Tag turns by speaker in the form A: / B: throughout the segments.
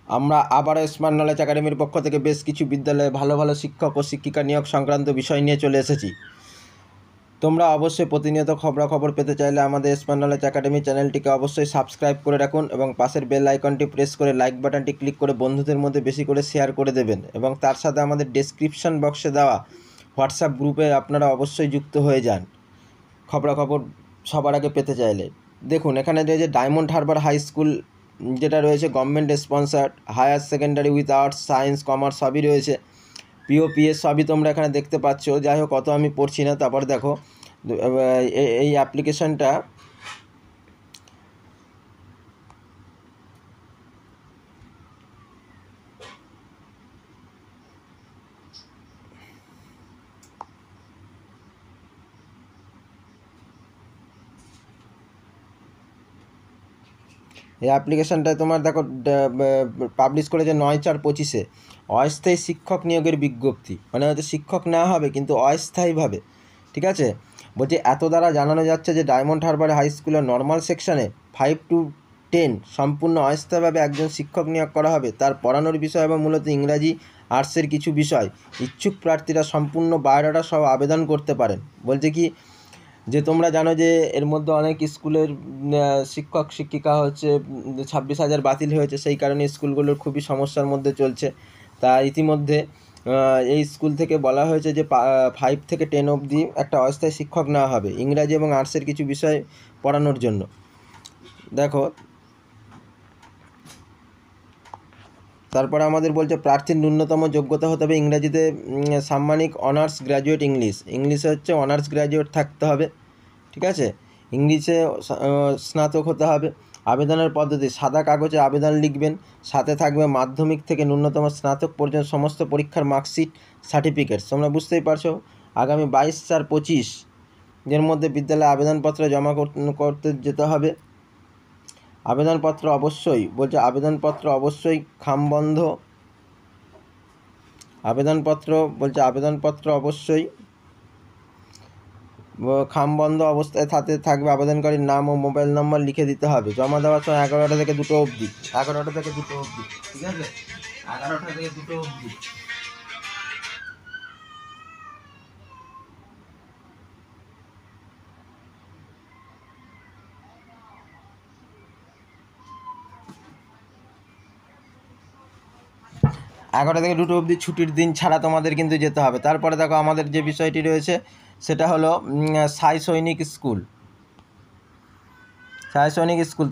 A: আমরা আবারও smart knowledge একাডেমির পক্ষ থেকে বেশ কিছু বিদ্যালয়ে ভালো ভালো শিক্ষক ও শিক্ষিকা নিয়োগ সংক্রান্ত বিষয় নিয়ে চলে এসেছি। তোমরা অবশ্যই প্রতিনিয়ত খবরাখবর পেতে চাইলে আমাদের স্মার্ট নলেজ একাডেমি চ্যানেলটিকে অবশ্যই সাবস্ক্রাইব করে রাখুন এবং পাশের বেল আইকনটি প্রেস করে লাইক বাটনটি ক্লিক করে বন্ধুদের মধ্যে বেশি করে শেয়ার করে দেবেন এবং তার সাথে আমাদের ডেসক্রিপশন বক্সে দেওয়া হোয়াটসঅ্যাপ গ্রুপে আপনারা অবশ্যই যুক্ত হয়ে যান খবরাখবর সবার আগে পেতে চাইলে। দেখুন, এখানে রয়েছে ডায়মন্ড হারবার হাই স্কুল, যেটা রয়েছে government sponsored, higher secondary with arts, science, commerce সবই রয়েছে, পিওপিএস সবই তোমরা এখানে দেখতে পাচ্ছ। যাই হোক, অত আমি পড়ছি না। তারপর দেখো এই অ্যাপ্লিকেশনটা তোমার দেখো পাবলিশ করেছে 9/4/25-এ। অস্থায়ী শিক্ষক নিয়োগের বিজ্ঞপ্তি, মানে হয়তো শিক্ষক নেওয়া হবে কিন্তু অস্থায়ীভাবে, ঠিক আছে। বলছি, এত দ্বারা জানানো যাচ্ছে যে ডায়মন্ড হারবার হাই স্কুলের নর্মাল সেকশনে 5 to 10 সম্পূর্ণ অস্থায়ীভাবে একজন শিক্ষক নিয়োগ করা হবে। তার পড়ানোর বিষয় এবং মূলত ইংরাজি, আর্টসের কিছু বিষয়। ইচ্ছুক প্রার্থীরা সম্পূর্ণ বায়োডাটা সহ আবেদন করতে পারেন। বলছে কি যে তোমরা জানো যে এর মধ্যে অনেক স্কুলের শিক্ষক শিক্ষিকা হচ্ছে 26,000 বাতিল হয়েছে, সেই কারণে স্কুলগুলোর খুবই সমস্যার মধ্যে চলছে। তা ইতিমধ্যে এই স্কুল থেকে বলা হয়েছে যে 5 থেকে 10 অবধি একটা অস্থায়ী শিক্ষক নেওয়া হবে ইংরাজি এবং আর্টসের কিছু বিষয় পড়ানোর জন্য। দেখো, তারপরে আমাদের বলছে প্রার্থীর ন্যূনতম যোগ্যতা হতে হবে ইংরাজিতে সাম্মানিক অনার্স গ্র্যাজুয়েট ইংলিশে হচ্ছে অনার্স গ্র্যাজুয়েট থাকতে হবে, ঠিক আছে। ইংলিশে স্নাতক হতে হবে। আবেদনের পদ্ধতি: সাদা কাগজে আবেদন লিখবেন, সাথে থাকবে মাধ্যমিক থেকে ন্যূনতম স্নাতক পর্যন্ত সমস্ত পরীক্ষার মার্কশিট, সার্টিফিকেটস। তোমরা বুঝতেই পারছো, আগামী 22/4/25 এর মধ্যে বিদ্যালয়ে আবেদনপত্র জমা করতে যেতে হবে। আবেদনপত্র অবশ্যই বলছে আবেদনপত্র অবশ্যই খামবন্ধ অবস্থায় থাকবে। আবেদনকারীর নাম ও মোবাইল নম্বর লিখে দিতে হবে। জমা দেওয়ার সময় 11টা থেকে 2টো অবধি, ঠিক আছে, 11টা থেকে 2টো অবধি। 11টা থেকে 2টো অবধি ছুটির দিন ছাড়া তোমাদের কিন্তু যেতে হবে। তারপরে দেখো আমাদের যে বিষয়টি রয়েছে সেটা হলো সাই সৈনিক স্কুল।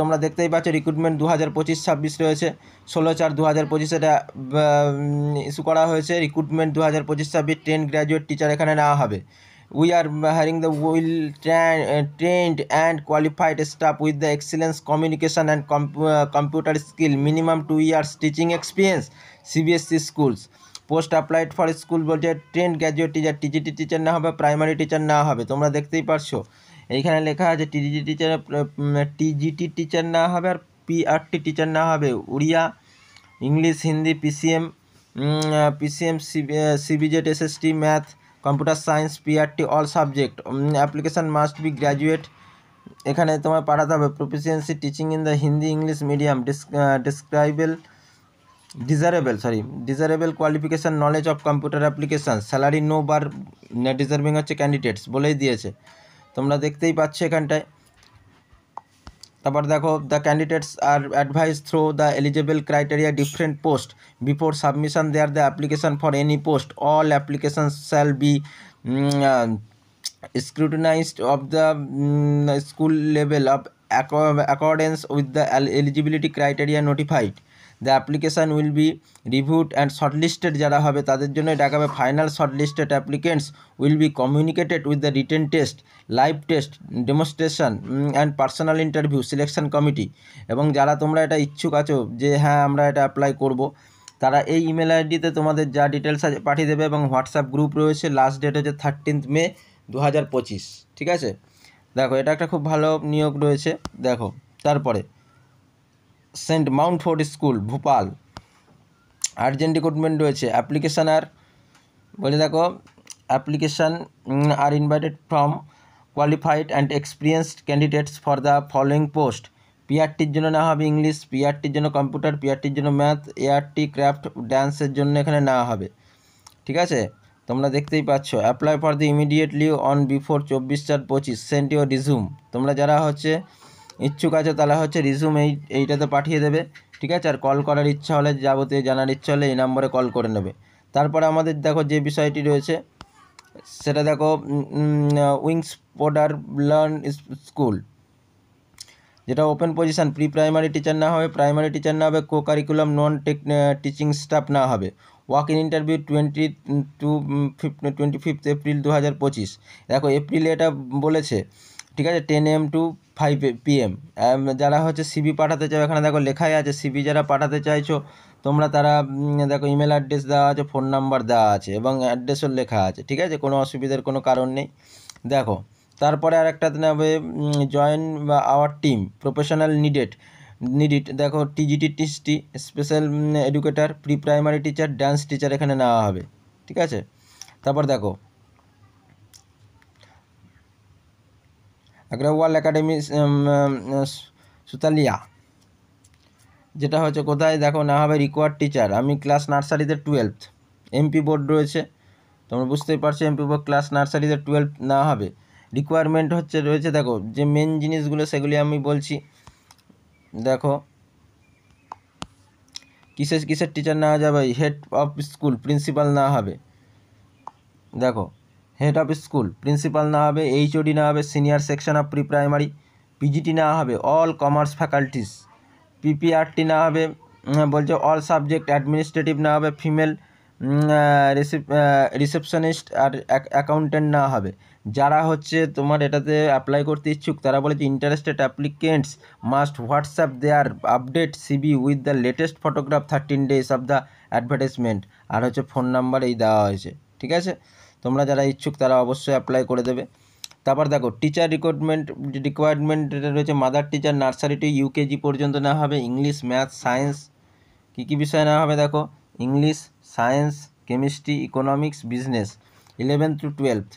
A: তোমরা দেখতেই পাচ্ছ, রিক্রুটমেন্ট 2025-26 রয়েছে। 16/4/2025 এটা ইস্যু করা হয়েছে। রিক্রুটমেন্ট 2025-26 10 গ্র্যাজুয়েট টিচার এখানে নেওয়া হবে। We are hiring the trained and qualified staff with the excellence communication and computer skill, minimum 2 years teaching experience, CBSE schools. Post applied for school বলছে trained graduate teacher, TGT teacher নেওয়া হবে, primary teacher নেওয়া হবে। তোমরা দেখতেই পারছো এইখানে লেখা আছে টিজিটি টিচার নেওয়া হবে আর পিআরটি টিচার নেওয়া হবে। Odia, English, Hindi, PCM, CBZ, SST, math, computer science, PRT all subject. Application must be graduate. এখানে তোমায় পাঠাতে হবে proficiency teaching in the Hindi English medium, desirable qualification knowledge of computer application. Salary no bar deserving হচ্ছে candidates বলেই দিয়েছে, তোমরা দেখতেই পাচ্ছ এখানটায়। তারপর দেখো, the candidates are advise through the eligible criteria different post before submission their the application for any post. All applications shall be scrutinized of the school level of accordance with the eligibility criteria notified. The application will be reviewed and shortlisted যারা হবে তাদের জন্য দেখাবে। Final shortlisted applicants will be communicated with the written test, live test, demonstration and personal interview selection committee। এবং যারা তোমরা এটা ইচ্ছুক আছো যে হ্যাঁ আমরা এটা অ্যাপ্লাই করব, তারা এই ইমেল আইডিতে তোমাদের যা ডিটেলস আছে পাঠিয়ে দেবে এবং হোয়াটসঅ্যাপ গ্রুপ রয়েছে। লাস্ট ডেট হচ্ছে 13 মে 2025, ঠিক আছে। দেখো, এটা একটা খুব ভালো নিয়োগ রয়েছে। দেখো, তারপরে Saint Montfort school, Bhopal, urgent recruitment রয়েছে। Application are invited from qualified and experienced candidates for the following post: পিআরটির জন্য নেওয়া হবে ইংলিশ, পিআরটির জন্য কম্পিউটার, পিআরটির জন্য ম্যাথ, এআরটি ক্রাফট ডান্সের জন্য এখানে নেওয়া হবে। ঠিক আছে, তোমরা দেখতেই পাচ্ছ। Apply for the immediately on before 24/4/25 send your resume. তোমরা যারা হচ্ছে ইচ্ছুক আছো তারা হচ্ছে রিজুম এইটাতে পাঠিয়ে দেবে। ঠিক আছে, আর কল করার ইচ্ছা হলে, যাবতীয় জানার ইচ্ছা হলে এই নম্বরে কল করে নেবে। তারপরে আমাদের দেখো যে বিষয়টি রয়েছে সেটা দেখো, উইংস পোডার লার্ন স্কুল, যেটা open position, pre primary teacher না হবে, প্রাইমারি টিচার না হবে, co curriculum non teaching staff না হবে। Walk in interview 25 April 2025। দেখো এপ্রিলে এটা বলেছে। ঠিক আছে, 10 AM to 5 PM। যারা হচ্ছে সিবি পাঠাতে চাও, এখানে দেখো লেখাই আছে সিবি যারা পাঠাতে চাইছো তোমরা, তারা দেখো ইমেল অ্যাড্রেস দেওয়া আছে, ফোন নাম্বার দেওয়া আছে এবং অ্যাড্রেসও লেখা আছে। ঠিক আছে, কোনো অসুবিধার কোনো কারণ নেই। দেখো তারপরে আর একটা নেবে, join our team, professional needed. দেখো TGT TST special educator, pre primary teacher, dance teacher এখানে নেওয়া হবে। ঠিক আছে, তারপর দেখো আগ্রওয়াল একাডেমি সুতালিয়া, যেটা হচ্ছে কোথায় দেখো না হবে রিকোয়ার্ড টিচার। আমি ক্লাস নার্সারিতে 12th, এমপি বোর্ড রয়েছে, তোমরা বুঝতেই পারছো এমপি বোর্ড ক্লাস নার্সারিতে 12th না হবে। রিকোয়ারমেন্ট রয়েছে দেখো যে মেন জিনিসগুলো সেগুলি আমি বলছি। দেখো কিসের টিচার নেওয়া যাবে, হেড অফ স্কুল প্রিন্সিপাল না হবে। দেখো হেড অফ স্কুল প্রিন্সিপাল না হবে, এইচওডি না হবে, senior section of pre primary, PGT না হবে, অল কমার্স ফ্যাকাল্টিস, পিপিআরটি না হবে, বলছে অল সাবজেক্ট অ্যাডমিনিস্ট্রেটিভ না হবে, ফিমেল রিসেপশনিস্ট আর অ্যাকাউন্টেন্ট না হবে। যারা হচ্ছে তোমার এটাতে অ্যাপ্লাই করতে ইচ্ছুক তারা বলেছে interested applicants must WhatsApp their update CV with the latest photograph 13 days of the advertisement. আর হচ্ছে ফোন নাম্বার এই দেওয়া হয়েছে। ঠিক আছে, তোমরা যারা ইচ্ছুক তারা অবশ্যই অ্যাপ্লাই করে দেবে। তারপর দেখো টিচার রিকোয়ারমেন্ট রয়েছে mother teacher nursery two UKG পর্যন্ত নেওয়া হবে, ইংলিশ ম্যাথ সায়েন্স। কী বিষয় নেওয়া হবে দেখো, English, science, chemistry, economics, business, 11th to 12th।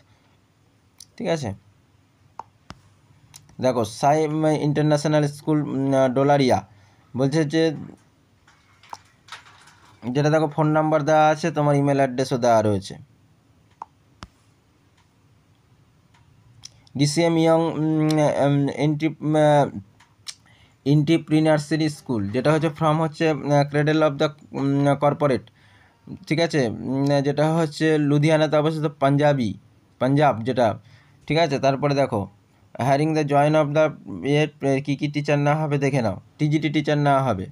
A: ঠিক আছে, দেখো সাই ইন্টারন্যাশনাল স্কুল ডোলারিয়া বলছে যে, যেটা দেখো ফোন নাম্বার দেওয়া আছে, তোমার ইমেল অ্যাড্রেসও দেওয়া রয়েছে। ডিসিএম ইয়ং এন্ট্রিপ্রিনার্সারি স্কুল, যেটা হচ্ছে ফ্রম হচ্ছে ক্রেডেল অফ দ্য কর্পোরেট। ঠিক আছে, যেটা হচ্ছে লুধিয়ানাতে অবস্থিত, পাঞ্জাব যেটা। ঠিক আছে, তারপরে দেখো hiring the join of the কী কী টিচার না হবে দেখে নাও। টিজিটি টিচার না হবে,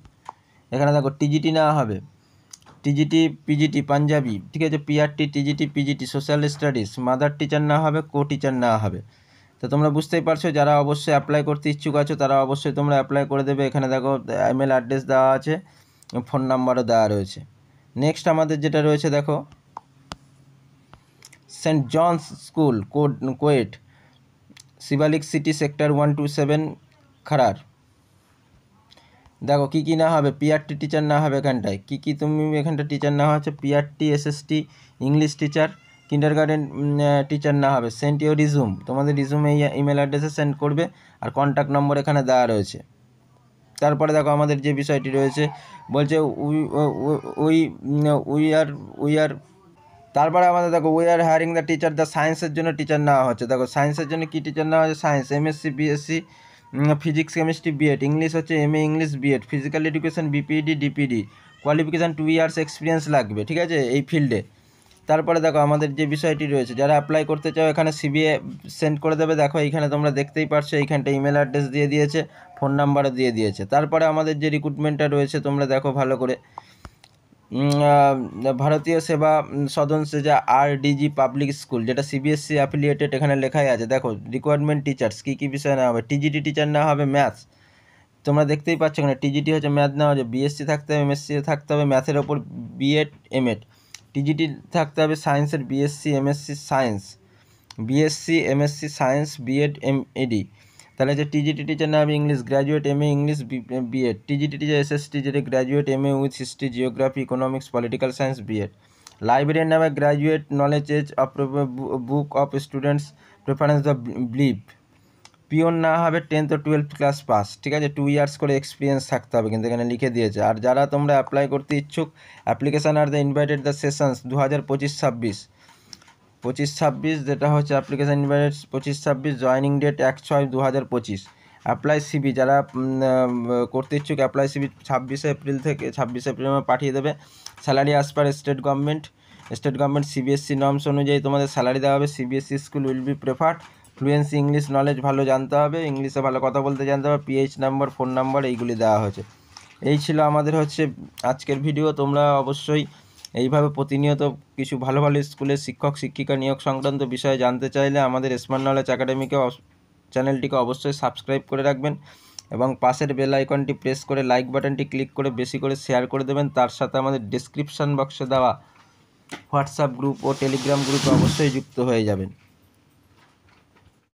A: এখানে দেখো টিজিটি না হবে, টিজিটি পিজিটি পাঞ্জাবি। ঠিক আছে, PRT TGT PGT social studies, mother teacher না হবে, কো টিচার না হবে। তো তোমরা বুঝতেই পারছো যারা অবশ্যই অ্যাপ্লাই করতে ইচ্ছুক আছো তারা অবশ্যই তোমরা অ্যাপ্লাই করে দেবে। এখানে দেখো ইমেল অ্যাড্রেস দেওয়া আছে, ফোন নাম্বারও দেওয়া রয়েছে। নেক্সট আমাদের যেটা রয়েছে দেখো সেন্ট জনস স্কুল কোয়েট, শিবালিক সিটি সেক্টর 127 খারার। দেখো কী কী না হবে, পিআরটি টিচার না হবে এখানটায়। কী তুমি এখানটা টিচার না হচ্ছে, PRT SST English teacher, kindergarten teacher না হবে। সেন্ড ইউর রিজুম, তোমাদের রিজুমে ইমেল অ্যাড্রেসে সেন্ড করবে, আর কন্ট্যাক্ট নম্বর এখানে দেওয়া রয়েছে। তারপরে দেখো আমাদের যে বিষয়টি রয়েছে বলছে উই আর তারপরে আমাদের দেখো we are hiring the teacher, the সায়েন্সের জন্য টিচার নেওয়া হচ্ছে। দেখো সায়েন্সের জন্য কী টিচার নেওয়া হচ্ছে, science MSc BSc physics chemistry BEd, English হচ্ছে MA English BEd, physical education BPEd DPEd, qualification 2 years experience লাগবে। ঠিক আছে, এই ফিল্ডে। তারপরে দেখো আমাদের যে বিষয়টি রয়েছে যারা অ্যাপ্লাই করতে চাও এখানে সিবিএ সেন্ড করে দেবে। দেখো এইখানে তোমরা দেখতেই পারছো, এইখানটা ইমেল অ্যাড্রেস দিয়ে দিয়েছে, ফোন নাম্বারও দিয়ে দিয়েছে। তারপরে আমাদের যে রিক্রুটমেন্টটা রয়েছে তোমরা দেখো ভালো করে, ভারতীয় সেবা সদন সেজা আরডিজি পাবলিক স্কুল, যেটা সিবিএসসি অ্যাফিলিয়েটেড, এখানে লেখাই আছে। দেখো রিকোয়ারমেন্ট টিচার্স কী কী বিষয় নেওয়া হবে, টিজিটি টিচার নেওয়া হবে ম্যাথস, তোমরা দেখতেই পাচ্ছ এখানে টিজিটি হচ্ছে ম্যাথ নেওয়া হবে, বিএসসি থাকতে হবে, এমএসসি থাকতে হবে, ম্যাথের ওপর বিএড এমএড। টিজিটি থাকতে হবে সায়েন্সের, BSc MSc science, BSc MSc science BEd MEd. তাহলে যে টিজিটি টিচার নেওয়া হবে English graduate MA English BEd, TGT teacher SST যেটা graduate MA with history geography economics political science BEd. Librarian নেবে graduate knowledge age of book of students preference the believe, পিওন না হবে 10th ও 12th class pass, ঠিক আছে, 2 years করে experience থাকতে হবে, কিন্তু এখানে লিখে দিয়েছে। আর যারা তোমরা অ্যাপ্লাই করতে ইচ্ছুক, application are the invited the sessions 2025-26 যেটা হচ্ছে application invited 25-26, joining date 1/6/2025। Apply CV যারা করতে ইচ্ছুক অ্যাপ্লাই সিবি 26 এপ্রিল পাঠিয়ে দেবে। Salary as per state government CBSE norms অনুযায়ী তোমাদের স্যালারি দেওয়া হবে। CBSE school will be preferred. Fluency English knowledge ভালো জানতে হবে, ইংলিশে ভালো কথা বলতে জানতে হবে। পিএইচ নাম্বার, ফোন নাম্বার এইগুলি দেওয়া হয়েছে। এই ছিল আমাদের হচ্ছে আজকের ভিডিও। তোমরা অবশ্যই এইভাবে প্রতিনিয়ত কিছু ভালো ভালো স্কুলের শিক্ষক শিক্ষিকা নিয়োগ সংক্রান্ত বিষয়ে জানতে চাইলে আমাদের স্মার্ট নলেজ একাডেমিকে চ্যানেলটিকে অবশ্যই সাবস্ক্রাইব করে রাখবেন এবং পাশের বেল আইকনটি প্রেস করে লাইক বাটনটি ক্লিক করে বেশি করে শেয়ার করে দেবেন। তার সাথে আমাদের ডেসক্রিপশন বক্সে দেওয়া হোয়াটসঅ্যাপ গ্রুপ ও টেলিগ্রাম গ্রুপে অবশ্যই যুক্ত হয়ে যাবেন।